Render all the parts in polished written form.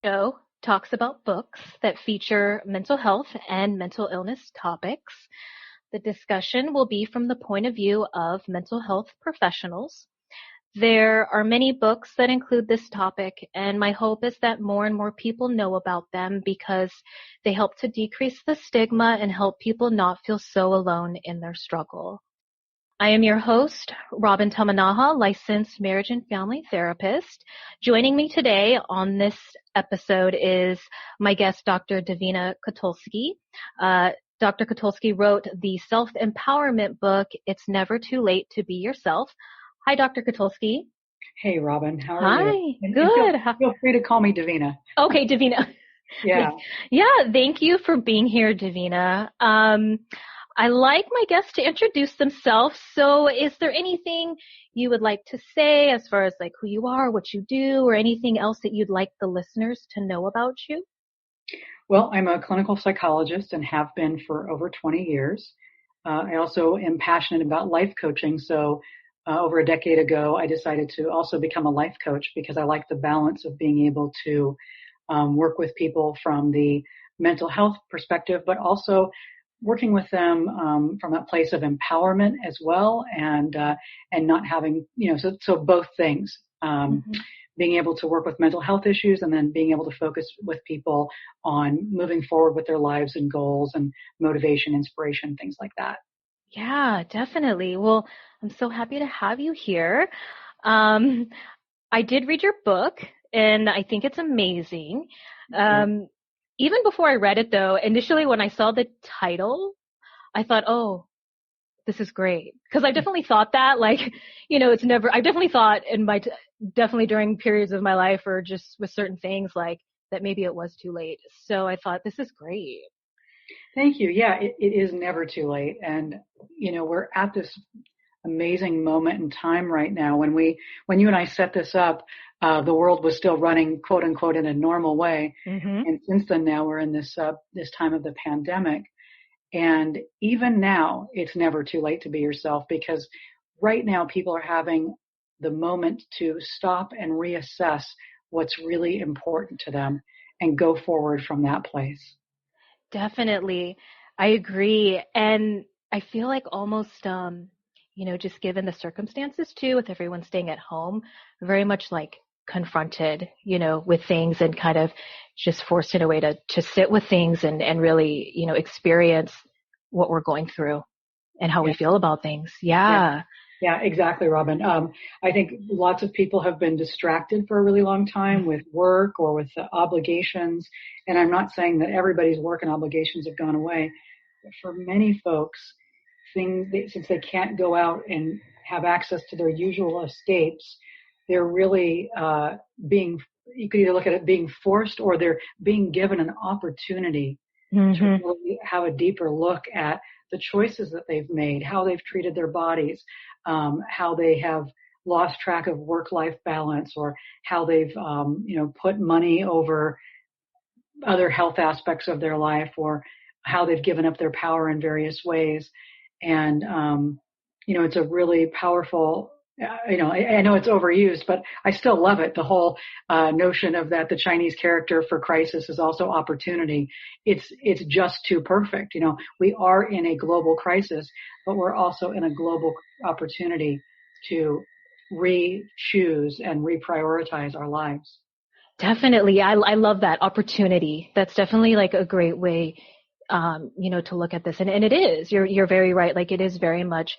Show talks about books that feature mental health and mental illness topics. The discussion will be from the point of view of mental health professionals. There are many books that include this topic, and my hope is that more and more people know about them because they help to decrease the stigma and help people not feel so alone in their struggle. I am your host, Robin Tamanaha, licensed marriage and family therapist. Joining me today on this episode is my guest, Dr. Davina Kotulski. Dr. Kotulski wrote the self-empowerment book, It's Never Too Late to Be Yourself. Hi, Dr. Kotulski. Hey, Robin. How are Hi, you? good. Feel free to call me Davina. Okay, Davina. Yeah. Yeah, thank you for being here, Davina. I like my guests to introduce themselves. So is there anything you would like to say as far as like who you are, what you do, or anything else that you'd like the listeners to know about you? Well, I'm a clinical psychologist and have been for over 20 years. I also am passionate about life coaching. So over a decade ago, I decided to also become a life coach because I like the balance of being able to work with people from the mental health perspective, but also working with them from a place of empowerment as well, and not having, so both things, being able to work with mental health issues and then being able to focus with people on moving forward with their lives and goals and motivation, inspiration, things like that. Yeah, definitely. Well, I'm so happy to have you here. I did read your book and I think it's amazing. Even before I read it though, initially when I saw the title, I thought, oh, this is great. Cause I definitely thought that like, I definitely thought definitely during periods of my life or just with certain things like that maybe it was too late. So I thought this is great. Thank you. Yeah, it is never too late. And, we're at this amazing moment in time right now. When you and I set this up, the world was still running, quote unquote, in a normal way. Mm-hmm. And since then, now we're in this time of the pandemic. And even now, it's never too late to be yourself because right now people are having the moment to stop and reassess what's really important to them and go forward from that place. Definitely. I agree. And I feel like almost, just given the circumstances too, with everyone staying at home, very much like confronted, with things and kind of just forced in a way to sit with things and really, experience what we're going through and how we feel about things. Yeah. Yeah, exactly, Robin. I think lots of people have been distracted for a really long time with work or with obligations. And I'm not saying that everybody's work and obligations have gone away. But for many folks, since they can't go out and have access to their usual escapes, they're really you could either look at it being forced or they're being given an opportunity to really have a deeper look at the choices that they've made, how they've treated their bodies, how they have lost track of work-life balance, or how they've, put money over other health aspects of their life, or how they've given up their power in various ways. And, it's a really powerful, I know it's overused, but I still love it. The whole notion of that the Chinese character for crisis is also opportunity. It's just too perfect. We are in a global crisis, but we're also in a global opportunity to re-choose and reprioritize our lives. Definitely. I love that opportunity. That's definitely like a great way, to look at this. And it is, you're very right. Like it is very much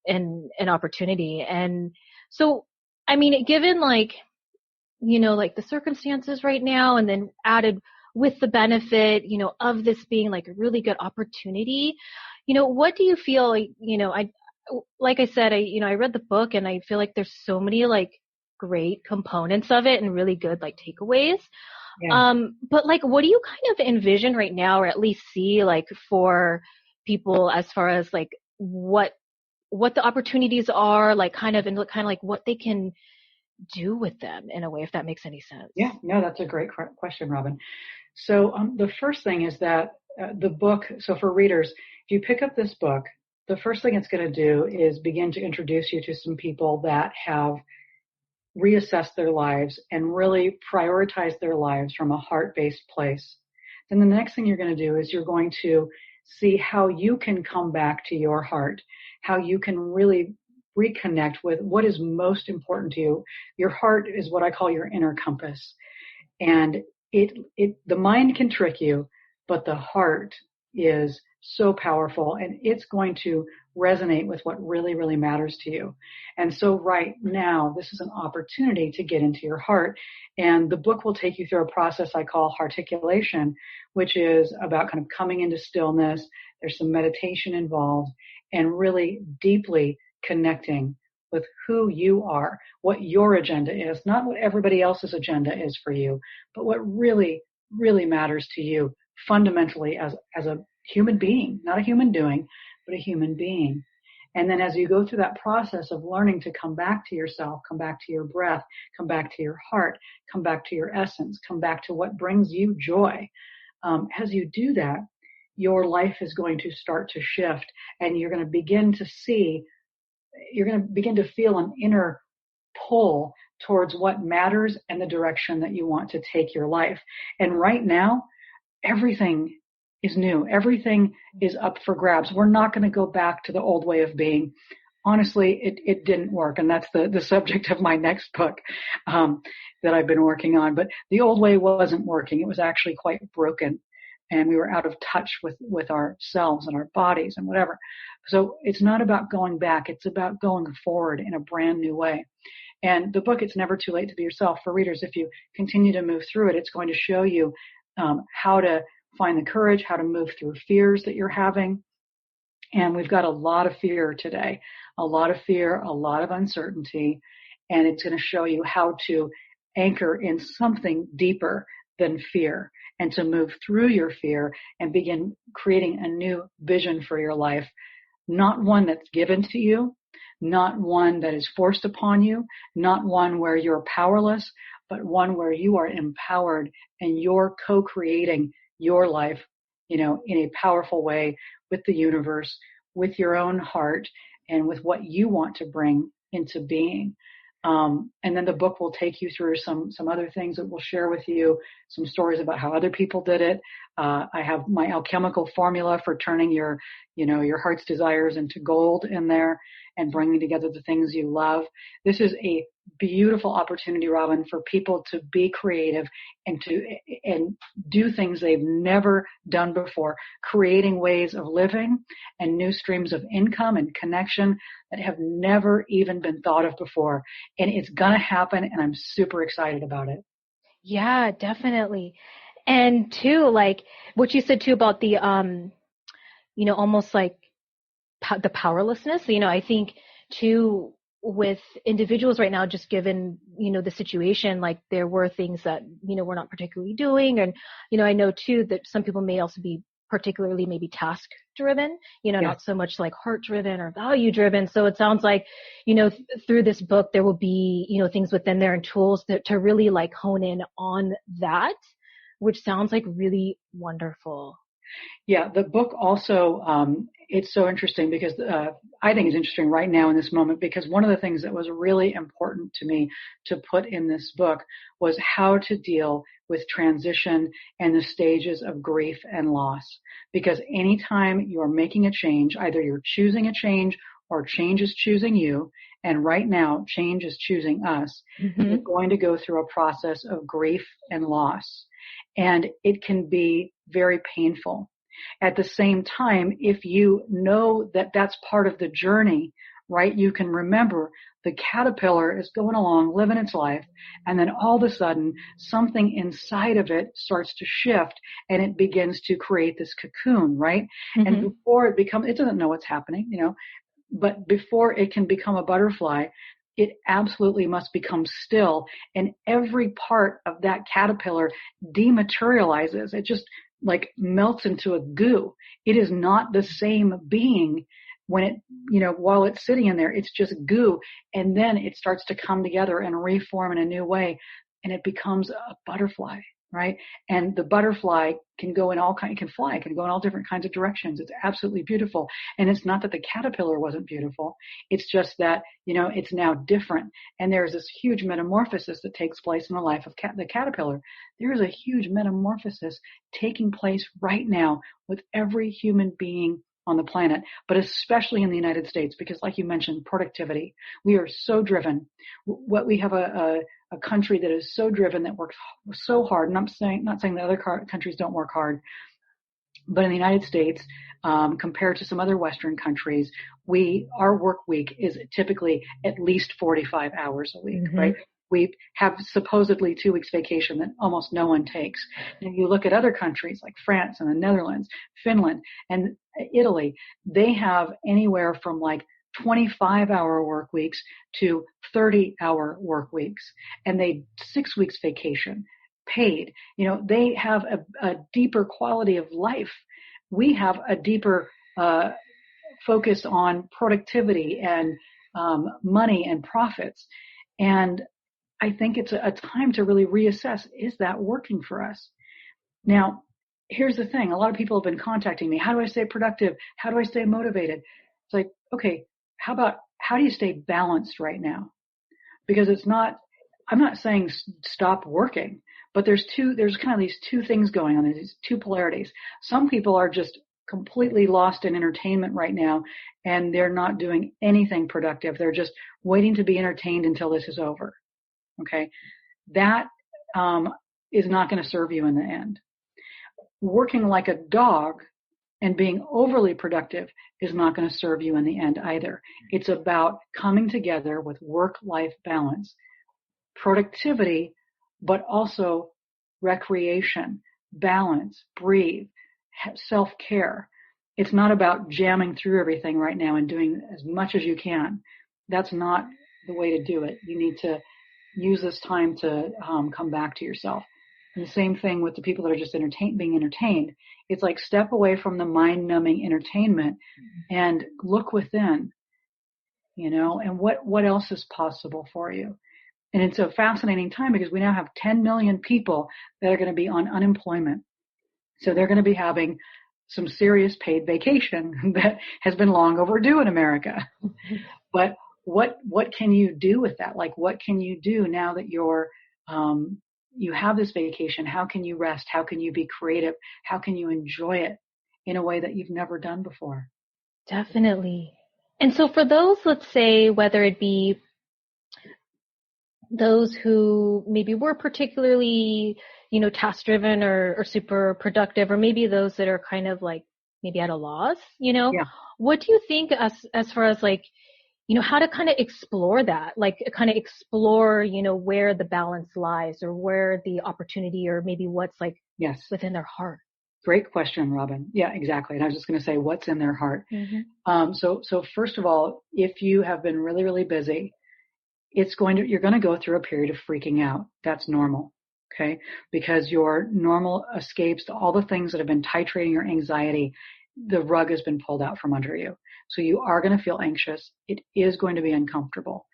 an opportunity. And so, I mean, given like, like the circumstances right now and then added with the benefit, of this being like a really good opportunity, what do you feel like, like I said, I read the book and I feel like there's so many like great components of it and really good like takeaways. Yeah. But like, what do you kind of envision right now, or at least see like for people as far as like what the opportunities are, like kind of, and kind of like what they can do with them in a way, if that makes any sense? Yeah, no, that's a great question, Robin. So the first thing is that the book, so for readers, if you pick up this book, the first thing it's going to do is begin to introduce you to some people that have reassess their lives and really prioritize their lives from a heart-based place, then the next thing you're going to do is you're going to see how you can come back to your heart, how you can really reconnect with what is most important to you. Your heart is what I call your inner compass. And the mind can trick you, but the heart is so powerful, and it's going to resonate with what really, really matters to you. And so right now, this is an opportunity to get into your heart. And the book will take you through a process I call hearticulation, which is about kind of coming into stillness. There's some meditation involved, and really deeply connecting with who you are, what your agenda is, not what everybody else's agenda is for you, but what really, really matters to you fundamentally as a human being, not a human doing, but a human being. And then as you go through that process of learning to come back to yourself, come back to your breath, come back to your heart, come back to your essence, come back to what brings you joy, as you do that, your life is going to start to shift, and you're going to begin to feel an inner pull towards what matters and the direction that you want to take your life. And right now, everything is new. Everything is up for grabs. We're not going to go back to the old way of being. Honestly, it didn't work. And that's the subject of my next book, that I've been working on. But the old way wasn't working. It was actually quite broken. And we were out of touch with ourselves and our bodies and whatever. So it's not about going back. It's about going forward in a brand new way. And the book, It's Never Too Late to Be Yourself, for readers, if you continue to move through it, it's going to show you how to find the courage, how to move through fears that you're having. And we've got a lot of fear today, a lot of fear, a lot of uncertainty. And it's going to show you how to anchor in something deeper than fear, and to move through your fear and begin creating a new vision for your life. Not one that's given to you, not one that is forced upon you, not one where you're powerless, but one where you are empowered and you're co-creating your life, in a powerful way with the universe, with your own heart, and with what you want to bring into being. And then the book will take you through some other things that we'll share with you, some stories about how other people did it. I have my alchemical formula for turning your heart's desires into gold in there and bringing together the things you love. This is a beautiful opportunity, Robin, for people to be creative and do things they've never done before, creating ways of living and new streams of income and connection that have never even been thought of before. And it's going to happen, and I'm super excited about it. Yeah, definitely. And too, like what you said too about the, almost like the powerlessness, I think too, with individuals right now, just given, the situation, like there were things that, we're not particularly doing. And, I know too that some people may also be particularly maybe task driven, not so much like heart driven or value driven. So it sounds like, through this book, there will be, things within there and tools to really like hone in on that, which sounds like really wonderful. Yeah, the book also, it's so interesting because I think it's interesting right now in this moment, because one of the things that was really important to me to put in this book was how to deal with transition and the stages of grief and loss. Because anytime you're making a change, either you're choosing a change or change is choosing you, and right now change is choosing us, you're going to go through a process of grief and loss. And it can be very painful. At the same time, if you know that that's part of the journey, right, you can remember the caterpillar is going along, living its life, and then all of a sudden, something inside of it starts to shift, and it begins to create this cocoon, right? And before it doesn't know what's happening, but before it can become a butterfly, it absolutely must become still, and every part of that caterpillar dematerializes. It just like melts into a goo. It is not the same being when it, while it's sitting in there, it's just goo. And then it starts to come together and reform in a new way, and it becomes a butterfly, right? And the butterfly can go in can fly, can go in all different kinds of directions. It's absolutely beautiful. And it's not that the caterpillar wasn't beautiful. It's just that, it's now different. And there's this huge metamorphosis that takes place in the life of the caterpillar. There is a huge metamorphosis taking place right now with every human being on the planet, but especially in the United States, because like you mentioned, productivity. We are so driven. We have a country that is so driven, that works so hard. And I'm not saying that other countries don't work hard, but in the United States, compared to some other Western countries, our work week is typically at least 45 hours a week, right? We have supposedly 2 weeks vacation that almost no one takes. And you look at other countries like France and the Netherlands, Finland, and Italy, they have anywhere from like 25-hour work weeks to 30-hour work weeks, and 6 weeks vacation, paid. They have a deeper quality of life. We have a deeper focus on productivity and money and profits. And I think it's a time to really reassess, is that working for us? Now, here's the thing. A lot of people have been contacting me. How do I stay productive? How do I stay motivated? It's like, okay, how do you stay balanced right now? Because I'm not saying stop working, but there's kind of these 2 things going on, these 2 polarities. Some people are just completely lost in entertainment right now, and they're not doing anything productive. They're just waiting to be entertained until this is over. Okay. That, is not going to serve you in the end. Working like a dog and being overly productive is not going to serve you in the end either. It's about coming together with work-life balance, productivity, but also recreation, balance, breathe, self-care. It's not about jamming through everything right now and doing as much as you can. That's not the way to do it. You need to use this time to come back to yourself. And the same thing with the people that are just being entertained. It's like step away from the mind-numbing entertainment and look within, and what else is possible for you. And it's a fascinating time because we now have 10 million people that are going to be on unemployment. So they're going to be having some serious paid vacation that has been long overdue in America. But what can you do with that? Like, what can you do now that you have this vacation? How can you rest? How can you be creative? How can you enjoy it in a way that you've never done before? Definitely. And so for those, let's say, whether it be those who maybe were particularly, task driven or super productive, or maybe those that are kind of like maybe at a loss, Yeah. What do you think as far as like, how to kind of explore that, like kind of explore, where the balance lies or where the opportunity or maybe what's like within their heart? Great question, Robin. Yeah, exactly. And I was just going to say, what's in their heart? So first of all, if you have been really, really busy, you're going to go through a period of freaking out. That's normal. Okay. Because your normal escapes to all the things that have been titrating your anxiety, the rug has been pulled out from under you. So you are going to feel anxious. It is going to be uncomfortable,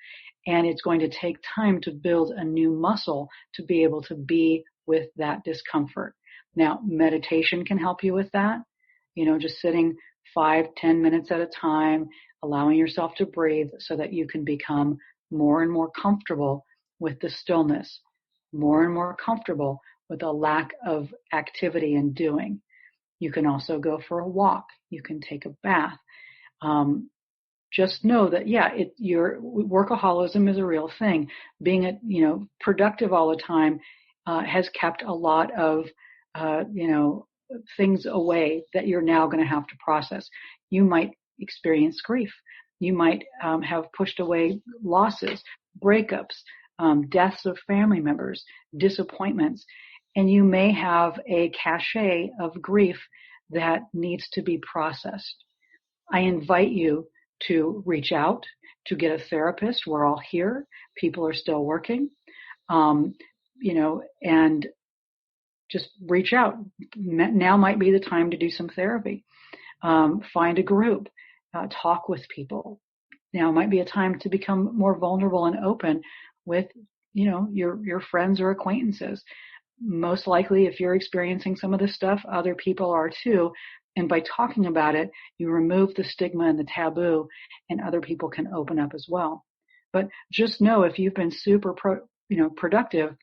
and it's going to take time to build a new muscle to be able to be with that discomfort. Now, meditation can help you with that. Just sitting 5-10 minutes at a time, allowing yourself to breathe so that you can become more and more comfortable with the stillness, more and more comfortable with a lack of activity and doing. You can also go for a walk. You can take a bath. Just know that, your workaholism is a real thing. Being productive all the time has kept a lot of things away that you're now going to have to process. You might experience grief. You might have pushed away losses, breakups, deaths of family members, disappointments, and you may have a cachet of grief that needs to be processed. I invite you to reach out, to get a therapist. We're all here. People are still working, and just reach out. Now might be the time to do some therapy. Find a group, talk with people. Now might be a time to become more vulnerable and open with, your friends or acquaintances. most likely, if you're experiencing some of this stuff, other people are too. And by talking about it, you remove the stigma and the taboo, and other people can open up as well. But just know, if you've been super productive,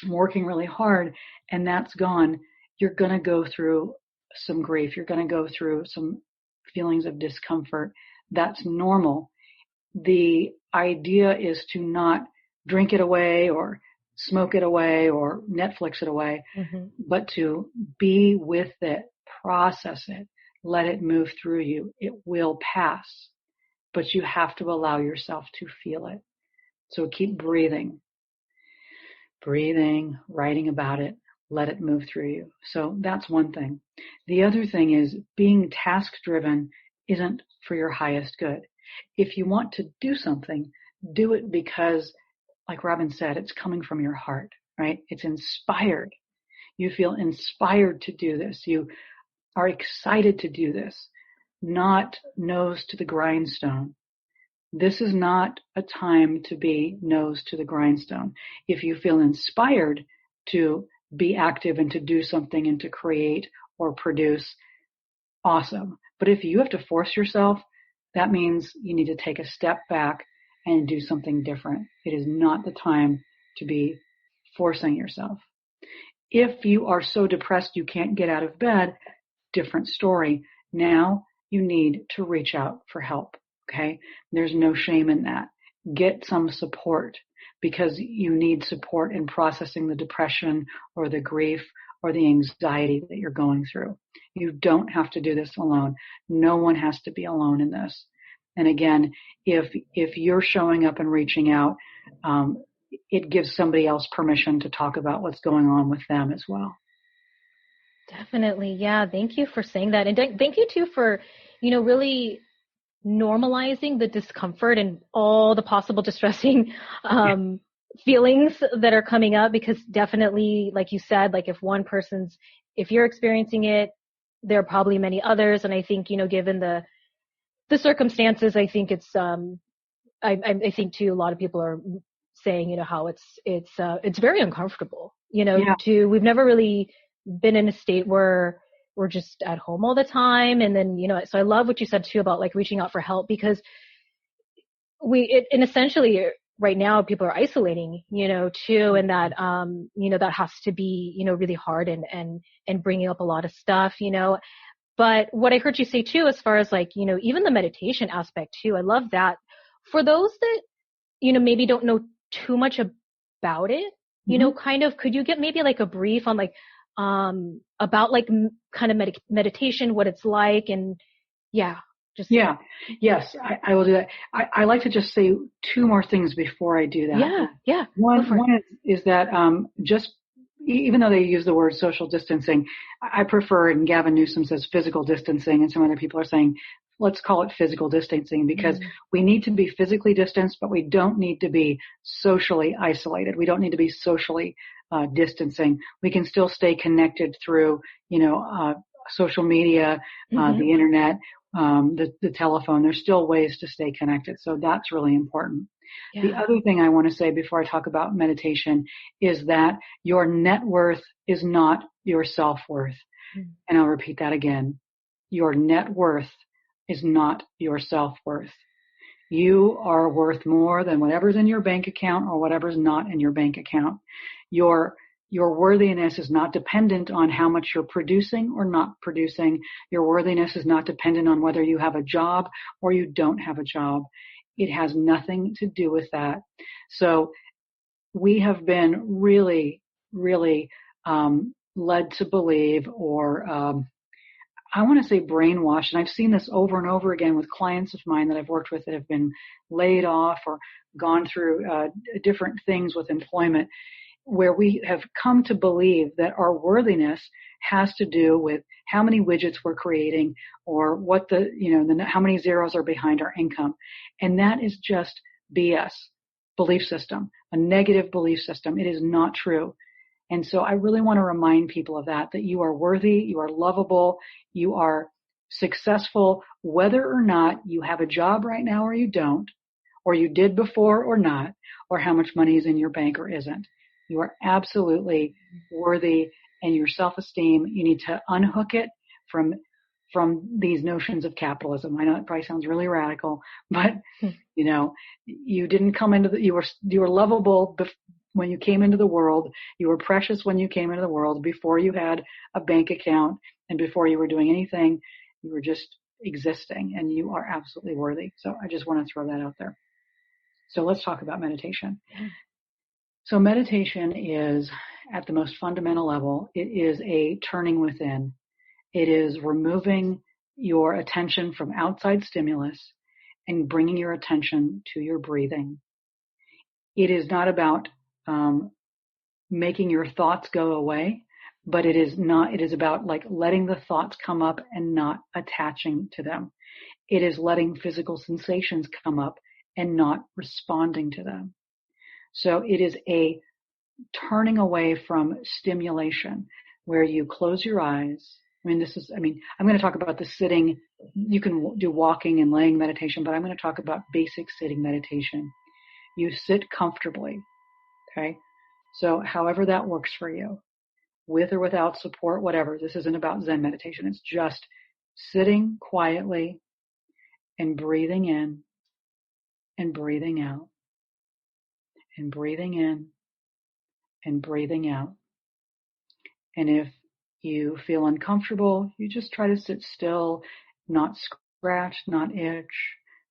working really hard, and that's gone, you're going to go through some grief. You're going to go through some feelings of discomfort. That's normal. The idea is to not drink it away or smoke it away or Netflix it away, but to be with it, process it, let it move through you. It will pass, but you have to allow yourself to feel it. So keep breathing, writing about it, let it move through you. So that's one thing. The other thing is, being task driven isn't for your highest good. If you want to do something, do it because, like Robin said, it's coming from your heart, right? It's inspired. You feel inspired to do this. You are excited to do this, not nose to the grindstone. This is not a time to be nose to the grindstone. If you feel inspired to be active and to do something and to create or produce, awesome. But if you have to force yourself, that means you need to take a step back and do something different. It is not the time to be forcing yourself. If you are so depressed you can't get out of bed, different story. Now you need to reach out for help. Okay. There's no shame in that. Get some support, because you need support in processing the depression or the grief or the anxiety that you're going through. You don't have to do this alone. No one has to be alone in this. And again, if you're showing up and reaching out, it gives somebody else permission to talk about what's going on with them as well. Definitely. Yeah. Thank you for saying that. And thank you too for, really normalizing the discomfort and all the possible distressing, feelings that are coming up, because definitely, like you said, like if you're experiencing it, there are probably many others. And I think, given the circumstances, I think it's, I think too, a lot of people are saying, how it's very uncomfortable, we've never really been in a state where we're just at home all the time. And then, so I love what you said too about like reaching out for help, because and essentially right now people are isolating, too. And that, that has to be, really hard and bringing up a lot of stuff, But what I heard you say too, as far as like, even the meditation aspect too, I love that. For those that, maybe don't know too much about it, kind of, could you get maybe like a brief on like, about like kind of meditation, what it's like, and yes, I will do that. I like to just say two more things before I do that. One is that just even though they use the word social distancing, I prefer, and Gavin Newsom says physical distancing, and some other people are saying, let's call it physical distancing, because we need to be physically distanced, but we don't need to be socially isolated. We don't need to be socially distancing. We can still stay connected through, social media, the internet, the telephone. There's still ways to stay connected. So that's really important. Yeah. The other thing I want to say before I talk about meditation is that your net worth is not your self-worth. And I'll repeat that again. Your net worth is not your self-worth. You are worth more than whatever's in your bank account or whatever's not in your bank account. Your worthiness is not dependent on how much you're producing or not producing. Your worthiness is not dependent on whether you have a job or you don't have a job. It has nothing to do with that. So we have been really, really led to believe, or I want to say brainwashed, and I've seen this over and over again with clients of mine that I've worked with that have been laid off or gone through different things with employment, where we have come to believe that our worthiness has to do with how many widgets we're creating, or what how many zeros are behind our income. And that is just BS belief system, a negative belief system. It is not true. And so I really want to remind people of that you are worthy, you are lovable, you are successful, whether or not you have a job right now or you don't, or you did before or not, or how much money is in your bank or isn't. You are absolutely worthy, and your self-esteem, you need to unhook it from these notions of capitalism. I know it probably sounds really radical, but you know, you didn't come into you were lovable when you came into the world. You were precious when you came into the world, before you had a bank account and before you were doing anything. You were just existing, and you are absolutely worthy. So I just want to throw that out there. So let's talk about meditation. Yeah. So meditation is, at the most fundamental level, it is a turning within. It is removing your attention from outside stimulus and bringing your attention to your breathing. It is not about making your thoughts go away, but it is about like letting the thoughts come up and not attaching to them. It is letting physical sensations come up and not responding to them. So it is a turning away from stimulation where you close your eyes. I'm going to talk about the sitting. You can do walking and laying meditation, but I'm going to talk about basic sitting meditation. You sit comfortably. Okay. So however that works for you, with or without support, whatever. This isn't about Zen meditation. It's just sitting quietly and breathing in and breathing out and breathing in and breathing out. And if you feel uncomfortable, you just try to sit still, not scratch, not itch.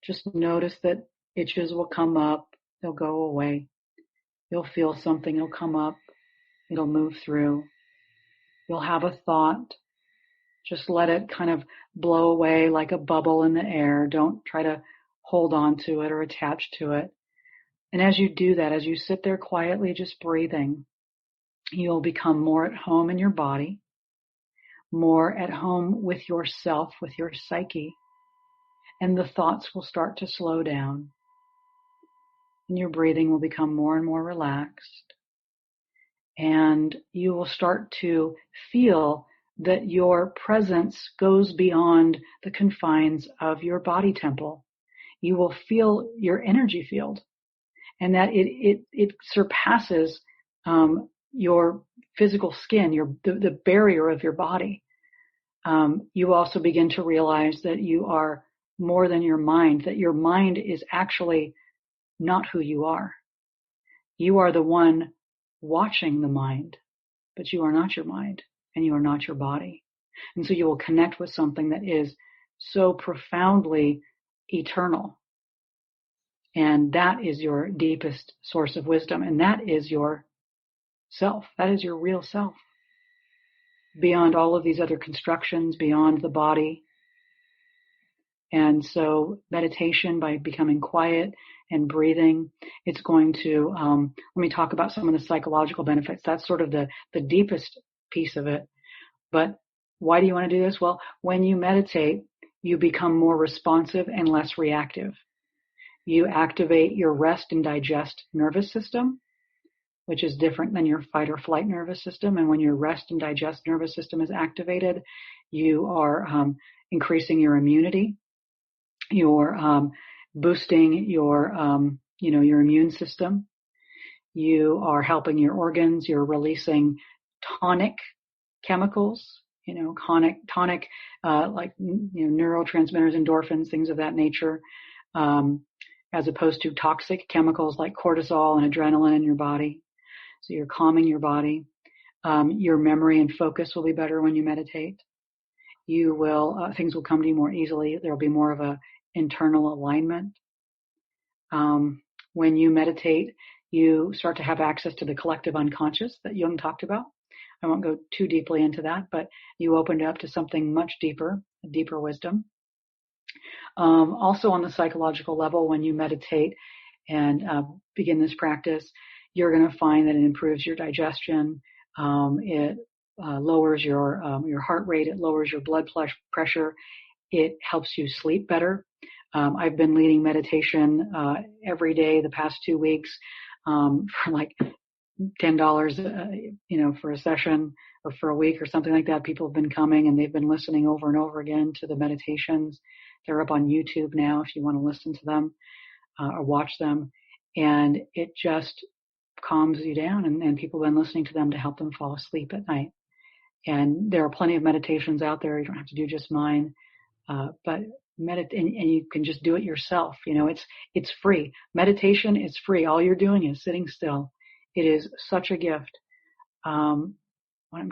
Just notice that itches will come up. They'll go away. You'll feel something. It'll come up. It'll move through. You'll have a thought. Just let it kind of blow away like a bubble in the air. Don't try to hold on to it or attach to it. And as you do that, as you sit there quietly just breathing, you'll become more at home in your body, more at home with yourself, with your psyche, and the thoughts will start to slow down. And your breathing will become more and more relaxed. And you will start to feel that your presence goes beyond the confines of your body temple. You will feel your energy field, and that it surpasses your physical skin, the barrier of your body. You also begin to realize that you are more than your mind, that your mind is actually not who you are. You are the one watching the mind, but you are not your mind and you are not your body. And so you will connect with something that is so profoundly eternal. And that is your deepest source of wisdom. And that is your self. That is your real self. Beyond all of these other constructions, beyond the body. And so meditation, by becoming quiet and breathing, it's going to, let me talk about some of the psychological benefits. That's sort of the deepest piece of it. But why do you want to do this? Well, when you meditate, you become more responsive and less reactive. You activate your rest and digest nervous system, which is different than your fight or flight nervous system. And when your rest and digest nervous system is activated, you are increasing your immunity. You're boosting your immune system. You are helping your organs. You're releasing tonic chemicals, tonic, like, neurotransmitters, endorphins, things of that nature, as opposed to toxic chemicals like cortisol and adrenaline in your body. So you're calming your body. Your memory and focus will be better when you meditate. You will, things will come to you more easily. There'll be more of a internal alignment. When you meditate, you start to have access to the collective unconscious that Jung talked about. I won't go too deeply into that, but you opened up to something much deeper, a deeper wisdom. Also on the psychological level, when you meditate and begin this practice, you're going to find that it improves your digestion. It lowers your heart rate. It lowers your blood pressure. It helps you sleep better. I've been leading meditation every day the past 2 weeks for like $10, for a session or for a week or something like that. People have been coming and they've been listening over and over again to the meditations. They're up on YouTube now if you want to listen to them or watch them. And it just calms you down, and people have been listening to them to help them fall asleep at night. And there are plenty of meditations out there. You don't have to do just mine, but and you can just do it yourself. It's free. Meditation is free. All you're doing is sitting still. It is such a gift. I'm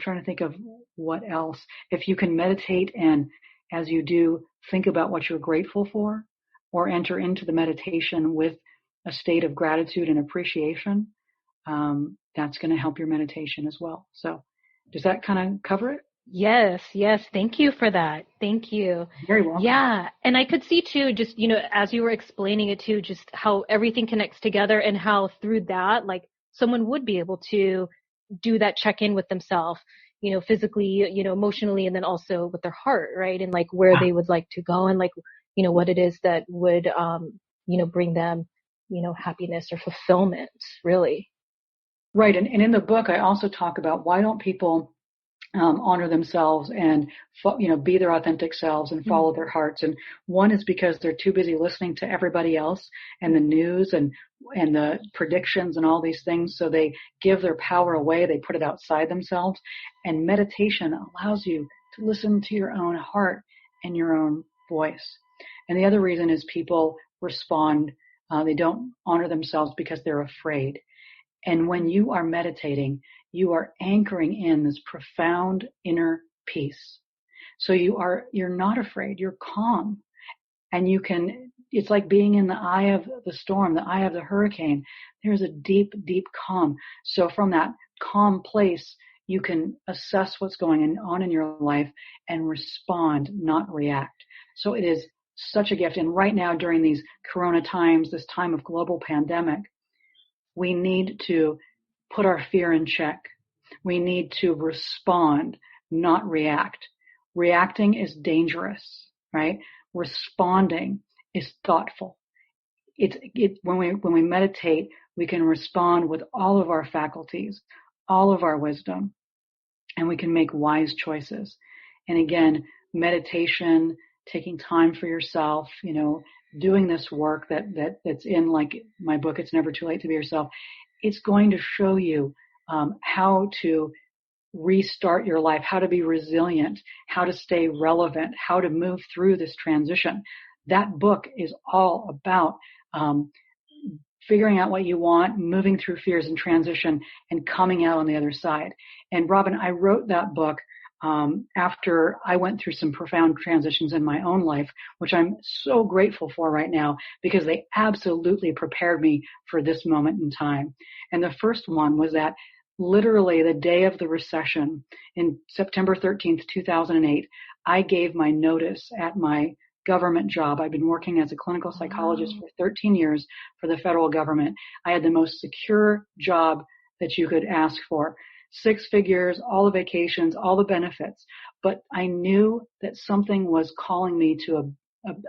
trying to think of what else. If you can meditate and as you do, think about what you're grateful for, or enter into the meditation with a state of gratitude and appreciation, that's going to help your meditation as well. So does that kind of cover it? Yes. Thank you for that. Thank you. Very welcome. Yeah. And I could see too, just, as you were explaining it too, just how everything connects together and how through that, like someone would be able to do that check-in with themselves, physically, emotionally, and then also with their heart, right? And like where they would like to go and like, what it is that would, bring them, happiness or fulfillment, really. Right. And in the book, I also talk about why don't people honor themselves and, be their authentic selves and follow their hearts. And one is because they're too busy listening to everybody else and the news and the predictions and all these things. So they give their power away. They put it outside themselves. And meditation allows you to listen to your own heart and your own voice. And the other reason is people respond. They don't honor themselves because they're afraid. And when you are meditating, you are anchoring in this profound inner peace. So you're not afraid, you're calm. And it's like being in the eye of the storm, the eye of the hurricane. There's a deep, deep calm. So from that calm place, you can assess what's going on in your life and respond, not react. So it is such a gift. And right now, during these corona times, this time of global pandemic, we need to put our fear in check. We need to respond, not react. Reacting is dangerous, right? Responding is thoughtful. When we meditate, we can respond with all of our faculties, all of our wisdom, and we can make wise choices. And again, meditation, taking time for yourself, doing this work that's in like my book, It's Never Too Late to Be Yourself. It's going to show you how to restart your life, how to be resilient, how to stay relevant, how to move through this transition. That book is all about figuring out what you want, moving through fears and transition, and coming out on the other side. And Robin, I wrote that book after I went through some profound transitions in my own life, which I'm so grateful for right now because they absolutely prepared me for this moment in time. And the first one was that literally the day of the recession in September 13th, 2008, I gave my notice at my government job. I've been working as a clinical psychologist for 13 years for the federal government. I had the most secure job that you could ask for. 6 figures, all the vacations, all the benefits. But I knew that something was calling me to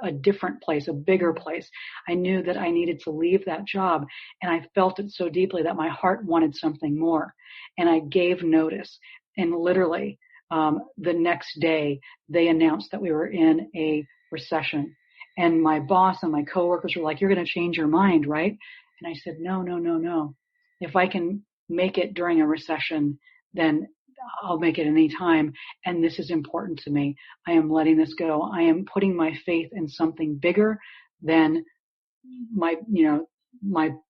a different place, a bigger place. I knew that I needed to leave that job, and I felt it so deeply that my heart wanted something more. And I gave notice, and literally the next day they announced that we were in a recession. And my boss and my coworkers were like, "You're going to change your mind, right?" And I said, No. If I can make it during a recession, then I'll make it any time. And this is important to me. I am letting this go. I am putting my faith in something bigger than my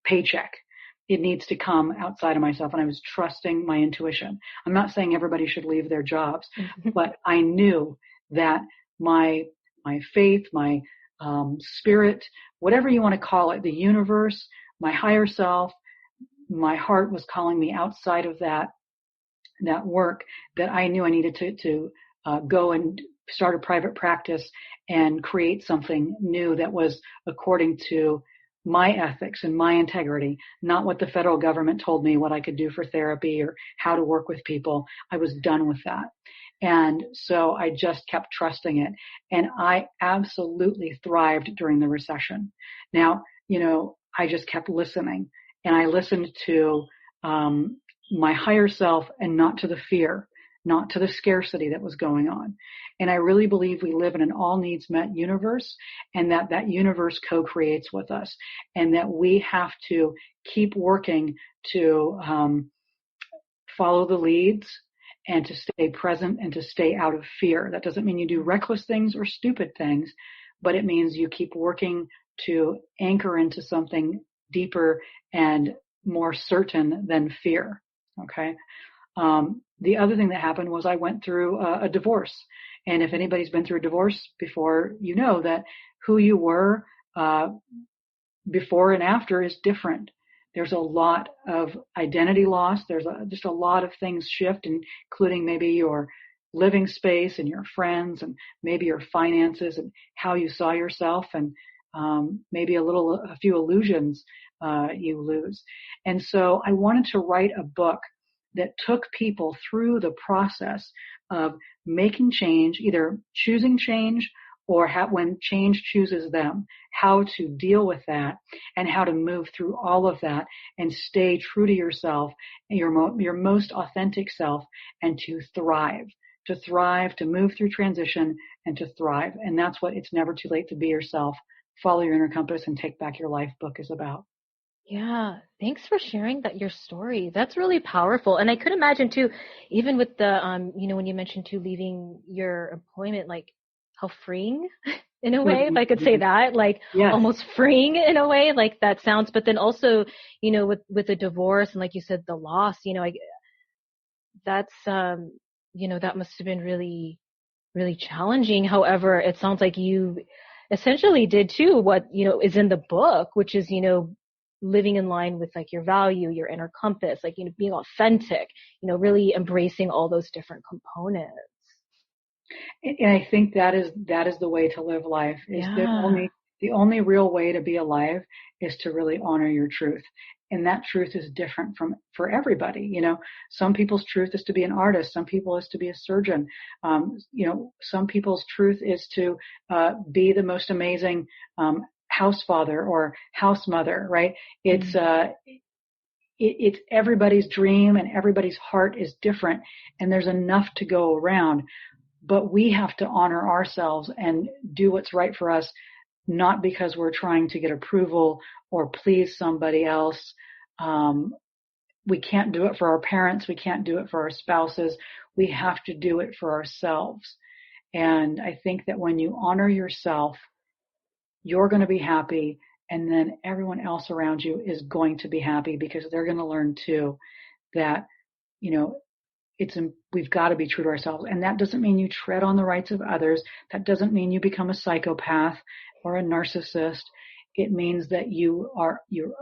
paycheck. It needs to come outside of myself. And I was trusting my intuition. I'm not saying everybody should leave their jobs, but I knew that my faith, my spirit, whatever you want to call it, the universe, my higher self, my heart was calling me outside of that work, that I knew I needed to go and start a private practice and create something new that was according to my ethics and my integrity, not what the federal government told me what I could do for therapy or how to work with people. I was done with that. And so I just kept trusting it. And I absolutely thrived during the recession. Now, I just kept listening, and I listened to my higher self and not to the fear, not to the scarcity that was going on. And I really believe we live in an all needs met universe, and that universe co-creates with us, and that we have to keep working to follow the leads and to stay present and to stay out of fear. That doesn't mean you do reckless things or stupid things, but it means you keep working to anchor into something deeper and more certain than fear. Okay. The other thing that happened was I went through a divorce. And if anybody's been through a divorce before, you know that who you were before and after is different. There's a lot of identity loss. There's just a lot of things shift, including maybe your living space and your friends and maybe your finances and how you saw yourself, and maybe a few illusions you lose. And so I wanted to write a book that took people through the process of making change, either choosing change or when change chooses them, how to deal with that and how to move through all of that and stay true to yourself, your most authentic self, and to thrive, to move through transition and to thrive. And that's what It's Never Too Late to Be Yourself, Follow Your Inner Compass and Take Back Your Life book is about. Yeah, thanks for sharing your story. That's really powerful. And I could imagine too, even with the, when you mentioned too, leaving your employment, like how freeing in a way, if I could say that, like yes. Almost freeing in a way, like that sounds, but then also, with the divorce and like you said, the loss, that's, that must have been really, really challenging. However, it sounds like you essentially did too what, is in the book, which is, living in line with like your value, your inner compass, like, being authentic, really embracing all those different components. And I think that is the way to live life. Is the only real way to be alive is to really honor your truth. And that truth is different for everybody. Some people's truth is to be an artist. Some people is to be a surgeon. Some people's truth is to be the most amazing house father or house mother, right? It's it's everybody's dream, and everybody's heart is different, and there's enough to go around. But we have to honor ourselves and do what's right for us, not because we're trying to get approval or please somebody else. We can't do it for our parents. We can't do it for our spouses. We have to do it for ourselves. And I think that when you honor yourself, you're going to be happy, and then everyone else around you is going to be happy, because they're going to learn too that, we've got to be true to ourselves. And that doesn't mean you tread on the rights of others. That doesn't mean you become a psychopath or a narcissist. It means that you're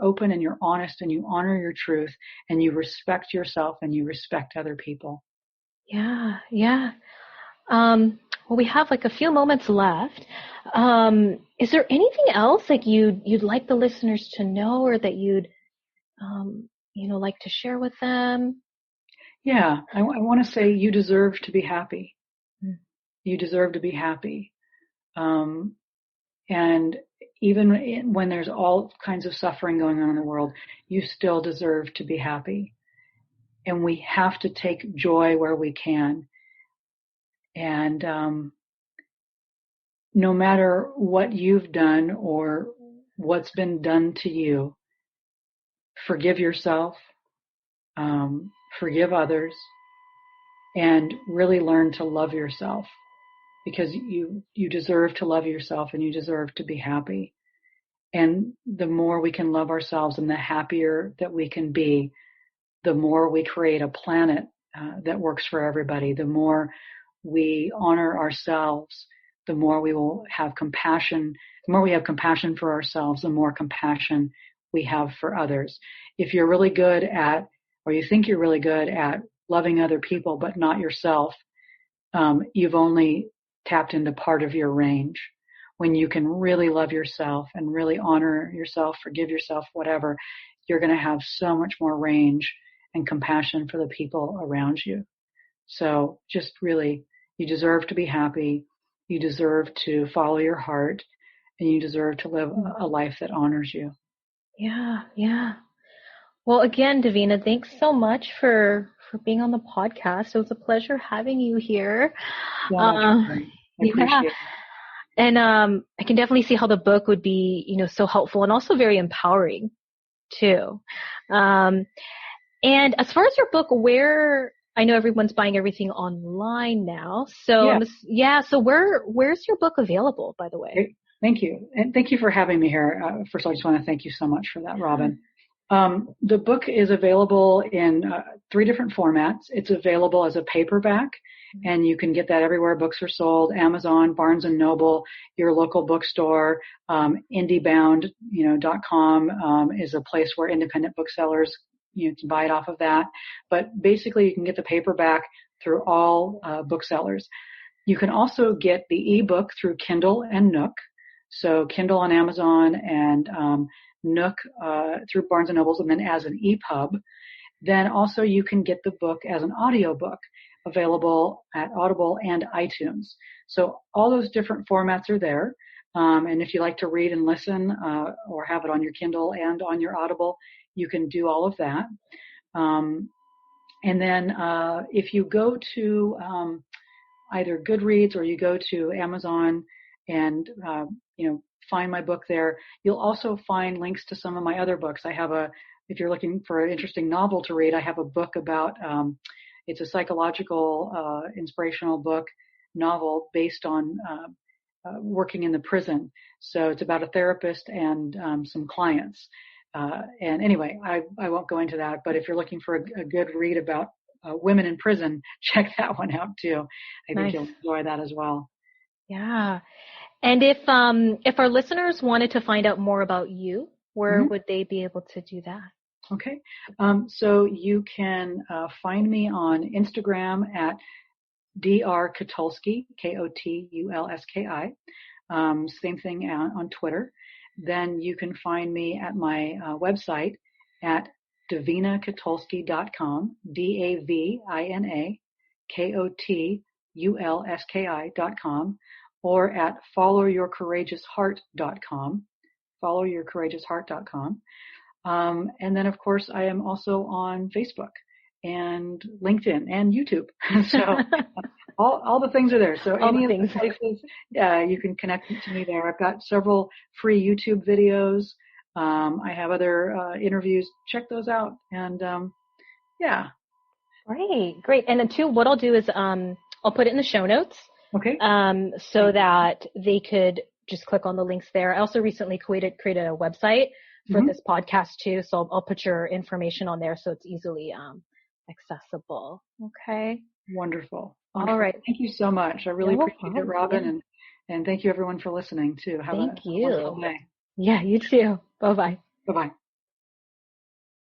open and you're honest and you honor your truth and you respect yourself and you respect other people. Yeah. Yeah. Well, we have like a few moments left. Is there anything else like you'd like the listeners to know, or that you'd, like to share with them? Yeah, I want to say you deserve to be happy. You deserve to be happy. And even when there's all kinds of suffering going on in the world, you still deserve to be happy. And we have to take joy where we can. And no matter what you've done or what's been done to you, forgive yourself, forgive others, and really learn to love yourself, because you deserve to love yourself and you deserve to be happy. And the more we can love ourselves and the happier that we can be, the more we create a planet that works for everybody. The more we honor ourselves, the more we will have compassion. The more we have compassion for ourselves, the more compassion we have for others. If you're really good at, or you think you're really good at loving other people but not yourself, you've only tapped into part of your range. When you can really love yourself and really honor yourself, forgive yourself, whatever, you're going to have so much more range and compassion for the people around you. So just really, you deserve to be happy. You deserve to follow your heart, and you deserve to live a life that honors you. Yeah. Yeah. Well, again, Davina, thanks so much for being on the podcast. It was a pleasure having you here. So much. Uh, I yeah. appreciate it. And I can definitely see how the book would be, so helpful and also very empowering too. Um, and as far as your book, where I know everyone's buying everything online now, so Yeah. so where's your book available, by the way? Great. Thank you. And thank you for having me here. First of all, I just want to thank you so much for that, Yeah. Robin. The book is available in 3 different formats. It's available as a paperback, and you can get that everywhere books are sold: Amazon, Barnes and Noble, your local bookstore, IndieBound, .com is a place where independent booksellers, can buy it off of that. But basically, you can get the paperback through all booksellers. You can also get the ebook through Kindle and Nook. So Kindle on Amazon and Nook through Barnes and Nobles, and then as an EPUB. Then also you can get the book as an audiobook available at Audible and iTunes. So all those different formats are there. And if you like to read and listen or have it on your Kindle and on your Audible, you can do all of that. And then if you go to either Goodreads or you go to Amazon and find my book there, you'll also find links to some of my other books. If you're looking for an interesting novel to read, I have a book about it's a psychological inspirational book novel based on working in the prison. So it's about a therapist and some clients. And anyway, I won't go into that, but if you're looking for a good read about women in prison, check that one out too. I think Nice. you'll enjoy that as well. Yeah. And if our listeners wanted to find out more about you, where would they be able to do that? Okay. So you can find me on Instagram at Dr. Kotulski, Kotulski. Same thing on Twitter. Then you can find me at my website at davinakotulski.com, DAVINAKOTULSKI.com, or at followyourcourageousheart.com, followyourcourageousheart.com. And then, of course, I am also on Facebook and LinkedIn and YouTube. So all the things are there. So any of the places you can connect to me there. I've got several free YouTube videos. I have other interviews. Check those out. And yeah. Great. And then too, what I'll do is I'll put it in the show notes. Okay. So that they could just click on the links there. I also recently created a website for this podcast too. So I'll put your information on there so it's easily accessible. Okay. Wonderful. All right. Thank you so much. I really appreciate it, Robin. And thank you everyone for listening too. Have a wonderful day. Yeah, you too. Bye-bye. Bye-bye.